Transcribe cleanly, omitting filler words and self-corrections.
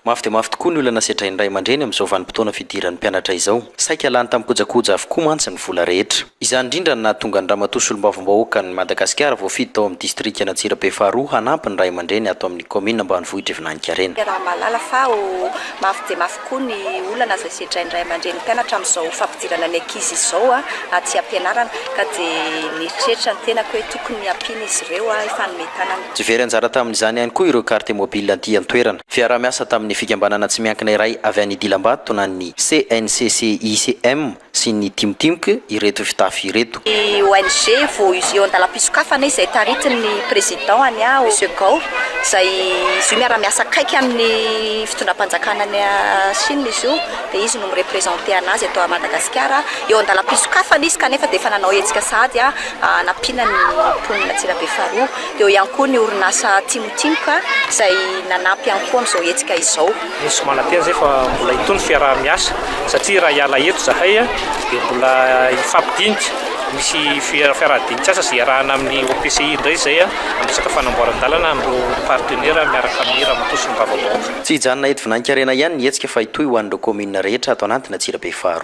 Mafy dia mafy tokoa ny olana setrainy ray aman-dreny amin'izao vanim-potoana fidiran'ny mpianatra izao. Saika lany tamin'ny kojakoja avokoa mantsy ny vola rehetra. Izany indrindra no nahatonga ny ramatoa solombavambahoaka ny Madagasikara voafidy tao amin'ny distrikta Antsirabe faharoa hanampy ny ray aman-dreny ato amin'ny komina ambanivohitra Evinanikarena. Raha malala fa mafy dia mafy koa ny olana izay setrainy ray aman-dreny mpianatra amin'izao fampidirana ny ankizy izao aty ampianarana ka dia nieritreritra ny tenako hoe tokony ampiana izy ireo efa nometanana. Tsy very anjara tamin'izany ihany koa ireo carte mobile anty an-toerana. Fiara-miasa tamin'ny fikambanana tsy miankina iray avy any Dilambato na ny CNCCICM sy ny timotimoka ireto fitafy ireto. Ny ONG vao eo an-dalam-pisokafana izay taritin'ny président any Monsieur Gao izay izy io miara-miasa akaiky amin'ny fitondram-panjakana any Chine izy io dia izy no mirepresenté anazy atao a Madagasikara eo an-dalam-pisokafana izy kanefa dia efa nanao hetsika sady nampiana ny mponina Antsirabe faharoa dia eo ihany koa ny orinasa timotimoka izay nanampy ihany koa amin'izao hetsika izao. Nisy manantena zay fa mbola itony fiara-miasa satria raha hiala eto zahay dia mbola ifampidinika misy fiara-dinika asa izay arahana amin'ny OPCI indray zay amin'ny resaka fanamboaran-dalana amin'ireo partenaire miaraka amin'ny ramatoa solombavambahoaka. Tsy hijanona eto Evinanikarena ihany ny hetsika fa hitohy ho an'ireo komina rehetra ato anatin'ny Antsirabe faharoa.